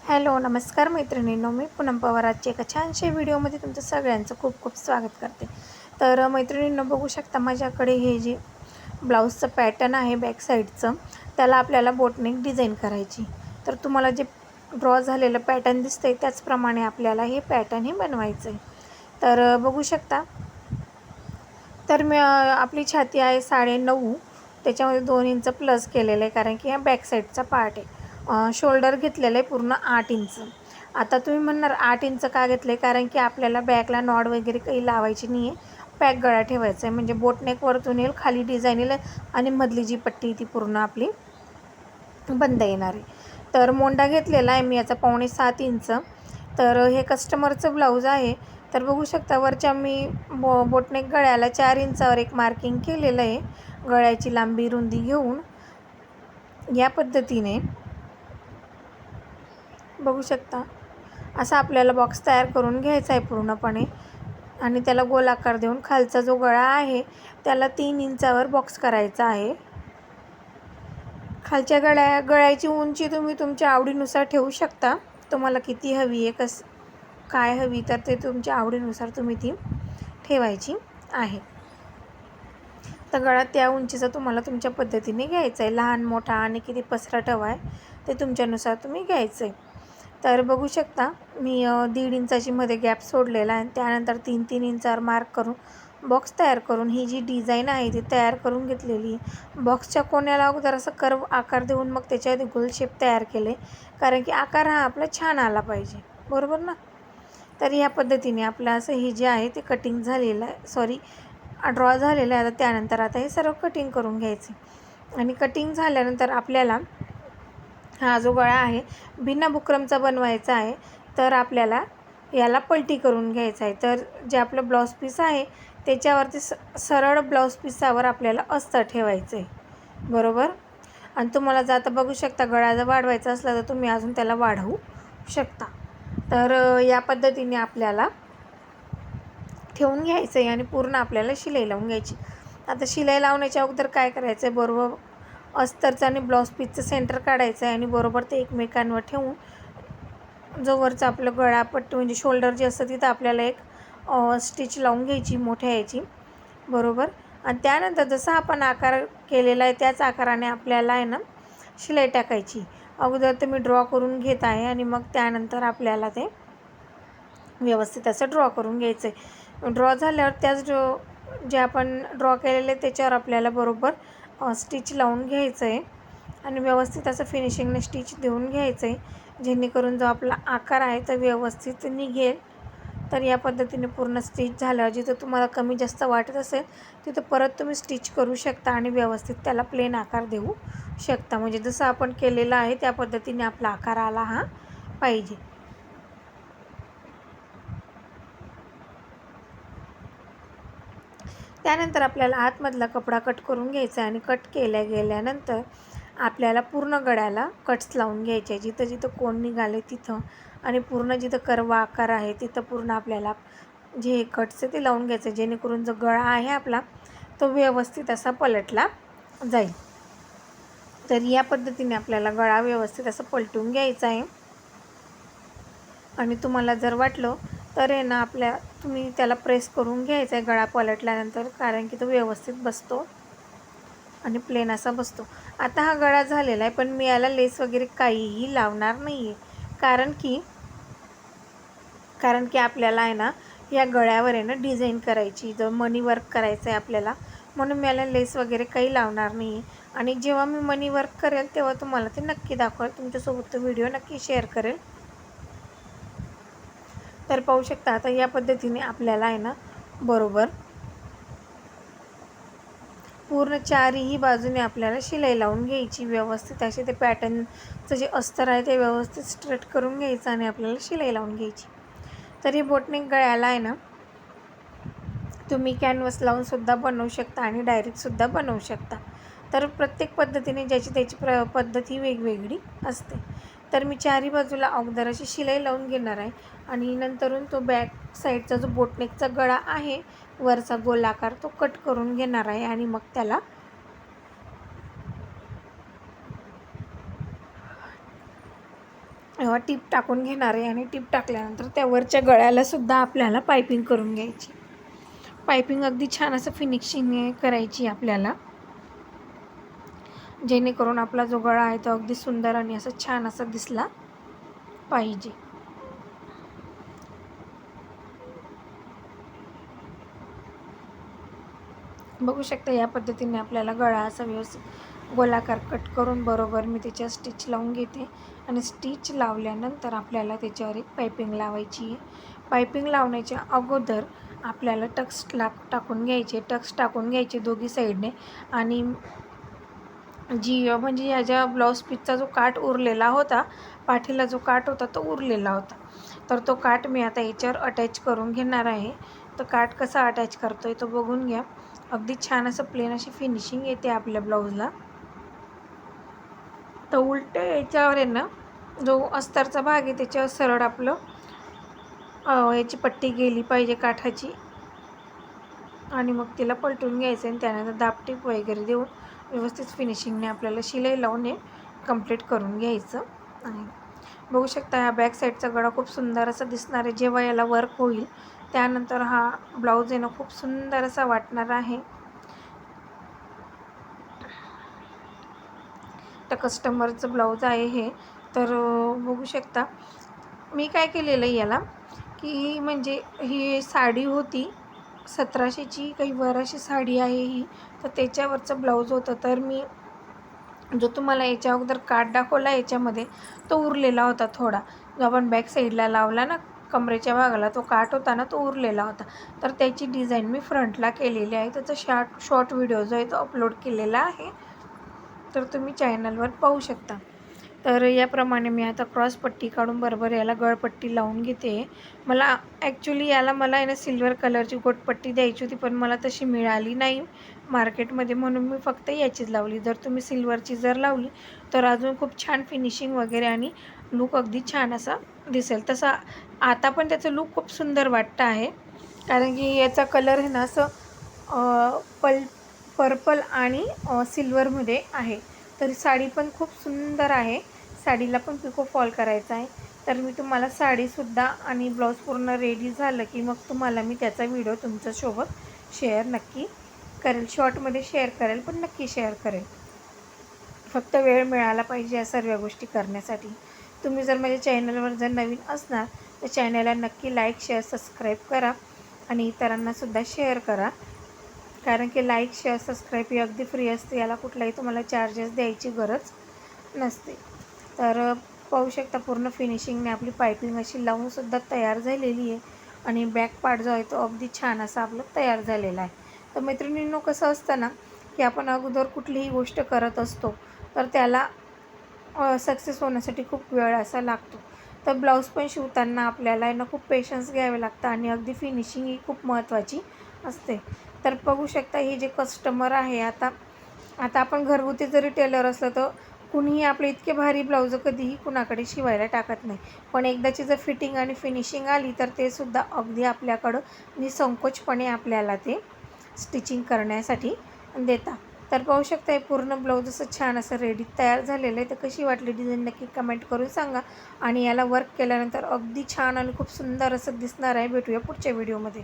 Hello नमस्कार मैत्रिणींनो, मी पूनम पवार आजच्या एका छानशा व्हिडिओमध्ये तुमचं सगळ्यांचं खूप खूप स्वागत करते. तर मैत्रिणींनो, बघू शकता माझ्याकडे हे जे ब्लाऊजचं पॅटर्न आहे बॅक साईडचं, त्याला आपल्याला बोटनेक डिझाईन करायची. तर तुम्हाला जे ड्रॉ झालेलं पॅटर्न दिसतंय त्याचप्रमाणे आपल्याला हे पॅटर्न हे बनवायचं आहे. तर बघू शकता. तर मी आपली छाती आहे 9.5, त्याच्यामध्ये 2 इंच प्लस केलेलं आहे कारण की हा बॅक साईडचा पार्ट आहे. शोल्डर घेतलेलं आहे पूर्ण 8 इंच. आता तुम्ही म्हणणार 8 इंच का घेतले, कारण की आपल्याला बॅकला नॉड वगैरे काही लावायची नाही आहे, पॅक गळा ठेवायचा आहे. म्हणजे बोटनेक वरतून येईल, खाली डिझाईन येईल आणि मधली जी पट्टी ती पूर्ण आपली बंद येणार आहे. तर मोंडा घेतलेला आहे मी याचा 5.75 इंच. तर हे कस्टमरचं ब्लाऊज आहे. तर बघू शकता वरच्या मी बोटनेक गळ्याला 4 इंचावर एक मार्किंग केलेलं आहे, गळ्याची लांबी रुंदी घेऊन. या पद्धतीने बघू शकता असा आपल्याला बॉक्स तयार करून घ्यायचा आहे पूर्णपणे आणि त्याला गोल आकार देऊन खालचा जो गळा आहे त्याला 3 इंचावर बॉक्स करायचा आहे. खालच्या गळ्याची उंची तुम्ही तुमच्या आवडीनुसार ठेवू शकता. तुम्हाला किती हवी आहे, काय हवी, तर ते तुमच्या आवडीनुसार तुम्ही ती ठेवायची आहे. तर गळा त्या उंचीचा तुम्हाला तुमच्या पद्धतीने घ्यायचा आहे. लहान मोठा आणि किती पसरट हवा आहे ते तुमच्यानुसार तुम्ही घ्यायचं आहे. तर बघू शकता मी 1.5 इंचाची मध्ये गॅप सोडलेला आहे. त्यानंतर 3-3 इंचावर मार्क करून बॉक्स तयार करून ही जी डिझाईन आहे ती तयार करून घेतलेली. बॉक्सच्या कोण्याला अगोदर असं कर्व आकार देऊन मग त्याच्यामध्ये गोल शेप तयार केले, कारण की आकार हा आपला छान आला पाहिजे, बरोबर ना. तर या पद्धतीने आपलं असं हे जे आहे ते कटिंग झालेलं आहे, ड्रॉ झालेलं आहे. त्यानंतर आता हे सर्व कटिंग करून घ्यायचे आणि कटिंग झाल्यानंतर आपल्याला हा जो गळा आहे बिना बुकरमचा बनवायचा आहे. तर आपल्याला याला पलटी करून घ्यायचा आहे. तर जे आपलं ब्लाऊज पीस आहे त्याच्यावरती सरळ ब्लाऊज पीसावर आपल्याला अस्तर ठेवायचं आहे, बरोबर. आणि तुम्हाला जर आता बघू शकता गळा जर वाढवायचा असला तर तुम्ही अजून त्याला वाढवू शकता. तर या पद्धतीने आपल्याला ठेवून घ्यायचं आहे आणि पूर्ण आपल्याला शिलाई लावून घ्यायची. आता शिलाई लावण्याच्या अगोदर काय करायचं आहे, बरोबर अस्तरचं आणि ब्लाऊज पीसचं सेंटर काढायचं आहे आणि बरोबर ते एकमेकांवर ठेवून जो वरचा आपलं गळापट्टी म्हणजे शोल्डर जे असतं तिथं आपल्याला एक स्टिच लावून घ्यायची मोठ्या याची, बरोबर. आणि त्यानंतर जसा आपण आकार केलेला आहे त्याच आकाराने आपल्याला आहे ना शिलाई टाकायची. अगोदर ते मी ड्रॉ करून घेत आहे आणि मग त्यानंतर आपल्याला ते व्यवस्थित असं ड्रॉ करून घ्यायचं आहे. ड्रॉ झाल्यावर त्याच जे आपण ड्रॉ केलेले त्याच्यावर आपल्याला बरोबर स्टिच लावून घ्यायचं आहे आणि व्यवस्थित असं फिनिशिंगने स्टिच देऊन घ्यायचं आहे, जेणेकरून जो आपला आकार आहे तो व्यवस्थित निघेल. तर या पद्धतीने पूर्ण स्टिच झाल्यावर जिथं तुम्हाला कमी जास्त वाटत असेल तिथं परत तुम्ही स्टिच करू शकता आणि व्यवस्थित त्याला प्लेन आकार देऊ शकता. म्हणजे जसं आपण केलेलं आहे त्या पद्धतीने आपला आकार आला हा पाहिजे. त्यानंतर आपल्याला आतमधला कपडा कट करून घ्यायचा आहे आणि कट गेल्यानंतर आपल्याला पूर्ण गळ्याला कट्स लावून घ्यायचे, जिथं जिथं कोण निघाले तिथं आणि पूर्ण जिथं कर्व आकार आहे तिथं पूर्ण आपल्याला जे कट्स आहे ते लावून घ्यायचं, जेणेकरून जो गळा आहे आपला तो व्यवस्थित असा पलटला जाईल. तर या पद्धतीने आपल्याला गळा व्यवस्थित असं पलटून घ्यायचा आहे. आणि तुम्हाला जर वाटलं तर आहे ना तुम्ही त्याला प्रेस करून घ्यायचा आहे गळा पलटल्यानंतर, कारण की तो व्यवस्थित बसतो आणि प्लेन असा बसतो. आता हा गळा झालेला आहे, पण मी याला लेस वगैरे काहीही लावणार नाही आहे, कारण की आपल्याला आहे ना या गळ्यावर आहे ना डिझाईन करायची, जो मनी वर्क करायचं आहे आपल्याला, म्हणून मी याला लेस वगैरे काही लावणार नाही आहे. आणि जेव्हा मी मनी वर्क करेल तेव्हा तुम्हाला ते नक्की दाखवेल, तुमच्यासोबत तो व्हिडिओ नक्की शेअर करेल. तर पाहू शकता आता या पद्धतीने आपल्याला आहे ना बरोबर पूर्ण चारही बाजूने आपल्याला शिलाई लावून घ्यायची. व्यवस्थित असे ते पॅटर्नचं जे अस्तर आहे ते व्यवस्थित स्ट्रेट करून घ्यायचं आणि आपल्याला शिलाई लावून घ्यायची. तर हे बोटनेक गळ्याला आहे ना तुम्ही कॅनव्हास लावूनसुद्धा बनवू शकता आणि डायरेक्टसुद्धा बनवू शकता. तर प्रत्येक पद्धतीने ज्याची त्याची पद्धत ही वेगवेगळी असते. तर मी चारही बाजूला अगोदर अशी शिलाई लावून घेणार आहे आणि नंतरून तो बॅक साईडचा जो बोटनेकचा गळा आहे वरचा गोलाकार तो कट करून घेणार आहे आणि मग त्याला टीप टाकून घेणार आहे आणि टीप टाकल्यानंतर त्या वरच्या गळ्यालासुद्धा आपल्याला पायपिंग करून घ्यायची. पायपिंग अगदी छान असं फिनिशिंग करायची आपल्याला, जेणेकरून आपला जो गळा आहे तो अगदी सुंदर आणि असं छान असा दिसला पाहिजे. बघू शकता या पद्धतीने आपल्याला गळा असा व्यवस्थित गोलाकार कट करून बरोबर मी त्याच्यावर स्टिच लावून घेते आणि स्टिच लावल्यानंतर आपल्याला त्याच्यावर एक पायपिंग लावायची आहे. पायपिंग लावण्याच्या अगोदर आपल्याला टक्स टाकून घ्यायचे दोघी साईडने आणि म्हणजे ह्या ज्या ब्लाऊज पीसचा जो काठ उरलेला होता, पाठीला जो काठ होता तो उरलेला होता, तर तो काठ मी आता याच्यावर अटॅच करून घेणार आहे. तर काठ कसा अटॅच करतोय तो बघून घ्या. अगदी छान असं प्लेन अशी फिनिशिंग येते आपल्या ब्लाऊजला. तर उलट्या याच्यावर आहे ना, जो अस्तरचा भाग आहे त्याच्यावर सरळ आपलं याची पट्टी गेली पाहिजे काठाची आणि मग तिला पलटून घ्यायचं आणि त्यानंतर दाबटीप वगैरे देऊन व्यवस्थित फिनिशिंगने आपल्याला शिलाई लावून हे कंप्लीट करून घ्यायचं आहे. बघू शकता ह्या बॅक साईडचा गळा खूप सुंदर असा दिसणार आहे. जेव्हा याला वर्क होईल त्यानंतर हा ब्लाऊज आहे ना खूप सुंदर असा वाटणार आहे. तर कस्टमरचं ब्लाऊज आहे हे. तर बघू शकता मी काय केलेलं आहे याला, की म्हणजे ही साडी होती 1700ची काही अशी साडी आहे ही, तर त्याच्यावरचं ब्लाऊज होतं. तर मी जो तुम्हाला याच्या अगोदर काठ दाखवला याच्यामध्ये तो उरलेला होता थोडा, जो आपण बॅक साईडला लावला ना कमरेच्या भागाला, तो काठ होता ना तो उरलेला होता. तर त्याची डिझाईन मी फ्रंटला केलेली आहे. त्याचा शॉर्ट व्हिडिओ जो आहे तो अपलोड केलेला आहे, तर तुम्ही चॅनलवर पाहू शकता. तर याप्रमाणे मी आता क्रॉस पट्टी काढून बरोबर याला गळपट्टी लावून घेते. मला ॲक्च्युली याला मला आहे ना सिल्वर कलरची गोटपट्टी द्यायची होती, पण मला तशी मिळाली नाही मार्केटमध्ये, म्हणून मी फक्त याचीच लावली. जर तुम्ही सिल्वरची जर लावली तर अजून खूप छान फिनिशिंग वगैरे आणि लूक अगदी छान असा दिसेल. तसा आता पण त्याचं लूक खूप सुंदर वाटतं आहे, कारण की याचा कलर आहे ना असं पर्पल आणि सिल्वरमध्ये आहे. तर साडी पण खूप सुंदर आहे. साडीला पण पिको फॉल करायचा आहे. तर मी तुम्हाला साडीसुद्धा आणि ब्लाऊज पूर्ण रेडी झालं की मग तुम्हाला मी त्याचा व्हिडिओ तुमच्यासोबत शेअर नक्की करेल. शॉर्टमध्ये शेअर करेल, पण नक्की शेअर करेल. फक्त वेळ मिळाला पाहिजे या सर्व गोष्टी करण्यासाठी. तुम्ही जर माझ्या चॅनलवर जर नवीन असणार तर चॅनलला नक्की लाईक, शेअर, सबस्क्राईब करा आणि इतरांनासुद्धा शेअर करा, कारण की लाईक, शेअर, सबस्क्राईब ही अगदी फ्री असते. याला कुठलाही तुम्हाला चार्जेस द्यायची गरज नसते. तर पाहू शकता पूर्ण फिनिशिंगने आपली पायपिंग अशी लावूनसुद्धा तयार झालेली आहे आणि बॅक पार्ट जो आहे तो अगदी छान असा आपला तयार झालेला आहे. तर मैत्रिणींनो, कसं असतं ना की आपण अगोदर कुठलीही गोष्ट करत असतो तर त्याला सक्सेस होण्यासाठी खूप वेळ असा लागतो. तर ब्लाऊज पण शिवताना आपल्याला ना खूप पेशन्स घ्यावे लागतं आणि अगदी फिनिशिंग ही खूप महत्त्वाची असते. तर बघू शकता हे जे कस्टमर आहे, आता आपण घरगुती जरी टेलर असलं तर कुणीही आपले इतके भारी ब्लाऊज कधीही कुणाकडे शिवायला टाकत नाही, पण एकदाची जर फिटिंग आणि फिनिशिंग आली तर ते सुद्धा अगदी आपल्याकडं निसंकोचपणे आपल्याला ते स्टिचिंग करण्यासाठी देतात. तर पाहू शकता हे पूर्ण ब्लाऊज असं छान असं रेडी तयार झालेलं आहे. तर कशी वाटली डिझाईन नक्की कमेंट करून सांगा आणि याला वर्क केल्यानंतर अगदी छान आणि खूप सुंदर असं दिसणार आहे. भेटूया पुढच्या व्हिडिओमध्ये.